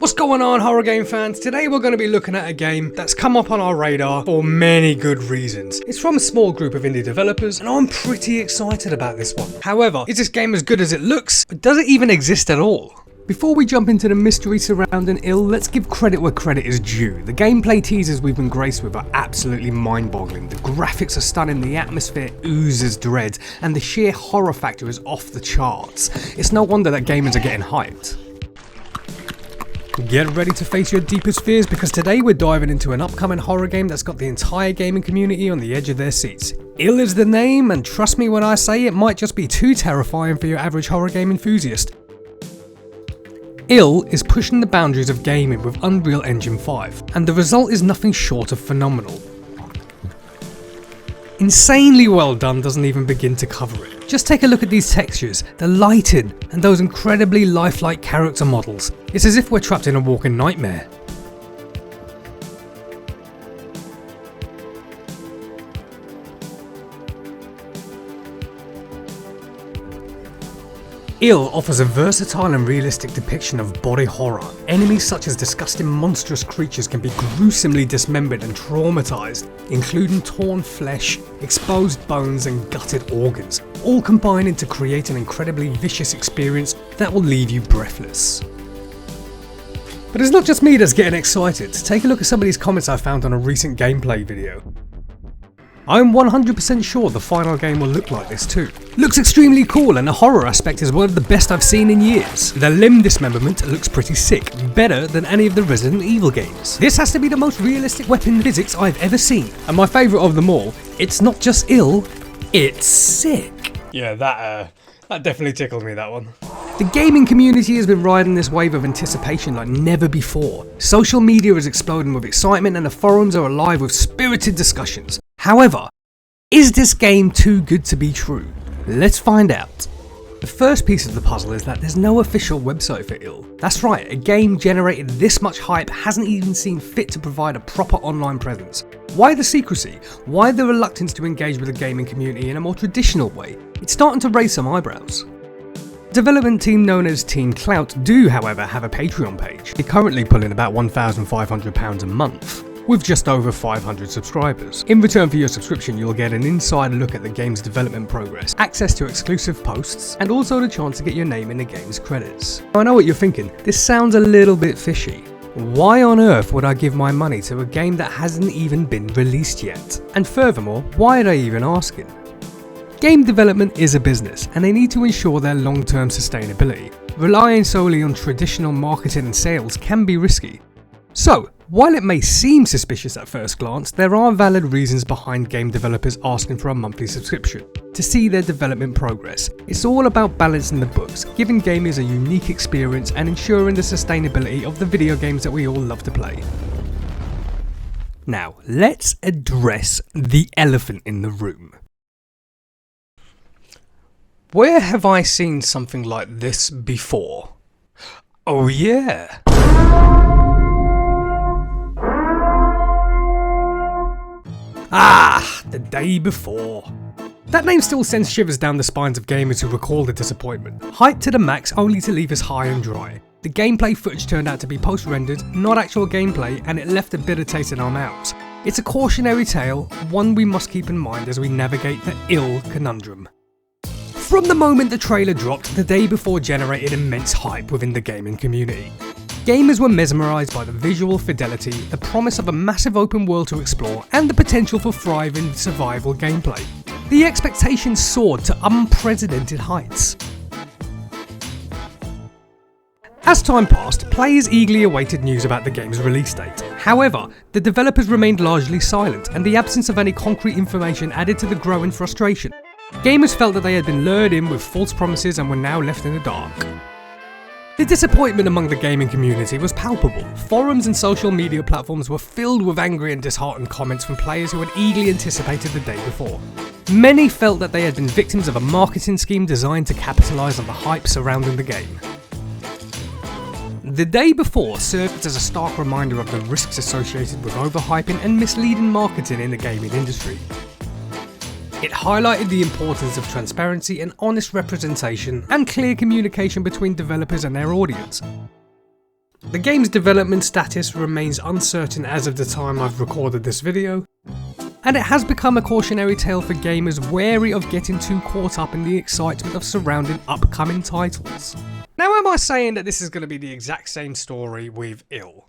What's going on, horror game fans? Today we're going to be looking at a game that's come up on our radar for many good reasons. It's from a small group of indie developers and I'm pretty excited about this one. However, is this game as good as it looks? Or does it even exist at all? Before we jump into the mystery surrounding ill, let's give credit where credit is due. The gameplay teasers we've been graced with are absolutely mind-boggling. The graphics are stunning, the atmosphere oozes dread, and the sheer horror factor is off the charts. It's no wonder that gamers are getting hyped. Get ready to face your deepest fears because today we're diving into an upcoming horror game that's got the entire gaming community on the edge of their seats. Ill is the name, and trust me when I say it might just be too terrifying for your average horror game enthusiast. Ill is pushing the boundaries of gaming with Unreal Engine 5, and the result is nothing short of phenomenal. Insanely well done doesn't even begin to cover it. Just take a look at these textures, the lighting, and those incredibly lifelike character models. It's as if we're trapped in a walking nightmare. Ill offers a versatile and realistic depiction of body horror. Enemies such as disgusting monstrous creatures can be gruesomely dismembered and traumatized, including torn flesh, exposed bones and gutted organs, all combining to create an incredibly vicious experience that will leave you breathless. But it's not just me that's getting excited. Take a look at some of these comments I found on a recent gameplay video. I'm 100% sure the final game will look like this too. Looks extremely cool and the horror aspect is one of the best I've seen in years. The limb dismemberment looks pretty sick, better than any of the Resident Evil games. This has to be the most realistic weapon physics I've ever seen. And my favourite of them all, it's not just ill, it's sick. Yeah, that definitely tickled me, that one. The gaming community has been riding this wave of anticipation like never before. Social media is exploding with excitement and the forums are alive with spirited discussions. However, is this game too good to be true? Let's find out. The first piece of the puzzle is that there's no official website for Ill. That's right, a game generated this much hype hasn't even seen fit to provide a proper online presence. Why the secrecy? Why the reluctance to engage with the gaming community in a more traditional way? It's starting to raise some eyebrows. The development team known as Team Clout do, however, have a Patreon page. They're currently pulling about £1,500 a month, with just over 500 subscribers. In return for your subscription, you'll get an inside look at the game's development progress, access to exclusive posts, and also the chance to get your name in the game's credits. Now, I know what you're thinking, this sounds a little bit fishy. Why on earth would I give my money to a game that hasn't even been released yet? And furthermore, why are they even asking? Game development is a business, and they need to ensure their long-term sustainability. Relying solely on traditional marketing and sales can be risky. So, while it may seem suspicious at first glance, there are valid reasons behind game developers asking for a monthly subscription to see their development progress. It's all about balancing the books, giving gamers a unique experience and ensuring the sustainability of the video games that we all love to play. Now, let's address the elephant in the room. Where have I seen something like this before? Oh yeah! Ah, The Day Before. That name still sends shivers down the spines of gamers who recall the disappointment. Hyped to the max only to leave us high and dry. The gameplay footage turned out to be post-rendered, not actual gameplay, and it left a bitter taste in our mouths. It's a cautionary tale, one we must keep in mind as we navigate the ill conundrum. From the moment the trailer dropped, The Day Before generated immense hype within the gaming community. Gamers were mesmerised by the visual fidelity, the promise of a massive open world to explore, and the potential for thriving survival gameplay. The expectations soared to unprecedented heights. As time passed, players eagerly awaited news about the game's release date. However, the developers remained largely silent, and the absence of any concrete information added to the growing frustration. Gamers felt that they had been lured in with false promises and were now left in the dark. The disappointment among the gaming community was palpable. Forums and social media platforms were filled with angry and disheartened comments from players who had eagerly anticipated the day before. Many felt that they had been victims of a marketing scheme designed to capitalise on the hype surrounding the game. The Day Before served as a stark reminder of the risks associated with overhyping and misleading marketing in the gaming industry. It highlighted the importance of transparency and honest representation and clear communication between developers and their audience. The game's development status remains uncertain as of the time I've recorded this video, and it has become a cautionary tale for gamers wary of getting too caught up in the excitement of surrounding upcoming titles. Now, am I saying that this is going to be the exact same story with ill?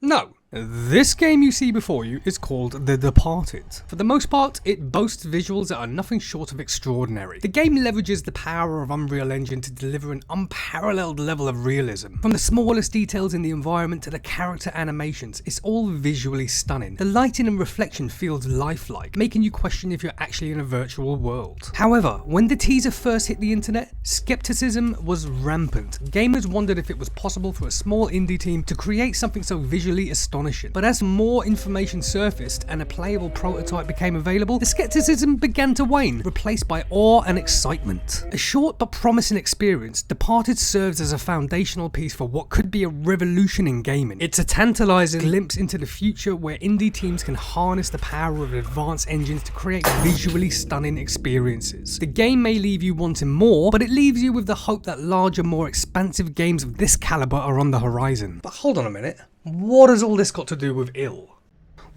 No. This game you see before you is called The Departed. For the most part, it boasts visuals that are nothing short of extraordinary. The game leverages the power of Unreal Engine to deliver an unparalleled level of realism. From the smallest details in the environment to the character animations, it's all visually stunning. The lighting and reflection feels lifelike, making you question if you're actually in a virtual world. However, when the teaser first hit the internet, skepticism was rampant. Gamers wondered if it was possible for a small indie team to create something so visually astonishing. But as more information surfaced and a playable prototype became available, the skepticism began to wane, replaced by awe and excitement. A short but promising experience, Departed serves as a foundational piece for what could be a revolution in gaming. It's a tantalizing glimpse into the future where indie teams can harness the power of advanced engines to create visually stunning experiences. The game may leave you wanting more, but it leaves you with the hope that larger, more expansive games of this caliber are on the horizon. But hold on a minute. What has all this got to do with ill?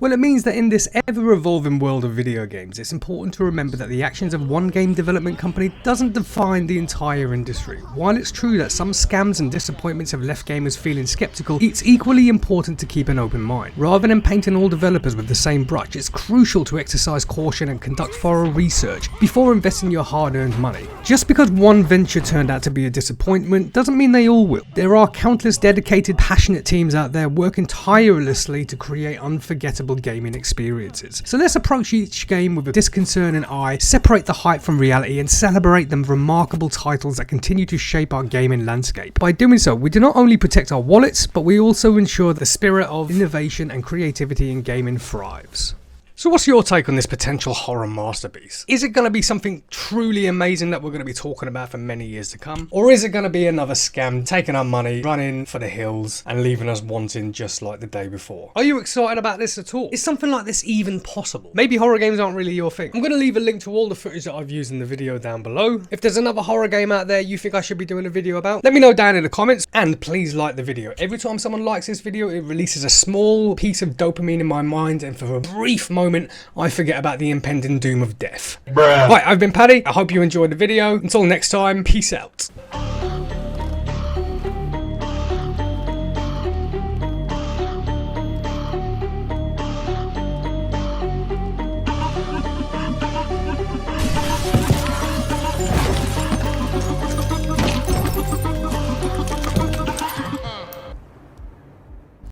Well, it means that in this ever-evolving world of video games, it's important to remember that the actions of one game development company doesn't define the entire industry. While it's true that some scams and disappointments have left gamers feeling skeptical, it's equally important to keep an open mind. Rather than painting all developers with the same brush, it's crucial to exercise caution and conduct thorough research before investing your hard-earned money. Just because one venture turned out to be a disappointment doesn't mean they all will. There are countless dedicated, passionate teams out there working tirelessly to create unforgettable gaming experiences. So let's approach each game with a disconcerting eye, separate the hype from reality, and celebrate the remarkable titles that continue to shape our gaming landscape. By doing so, we do not only protect our wallets, but we also ensure the spirit of innovation and creativity in gaming thrives. So what's your take on this potential horror masterpiece? Is it going to be something truly amazing that we're going to be talking about for many years to come? Or is it going to be another scam, taking our money, running for the hills, and leaving us wanting just like the day before? Are you excited about this at all? Is something like this even possible? Maybe horror games aren't really your thing. I'm going to leave a link to all the footage that I've used in the video down below. If there's another horror game out there you think I should be doing a video about, let me know down in the comments, and please like the video. Every time someone likes this video, it releases a small piece of dopamine in my mind, and for a brief moment, I forget about the impending doom of death. Bruh. Right, I've been Paddy. I hope you enjoyed the video. Until next time, peace out.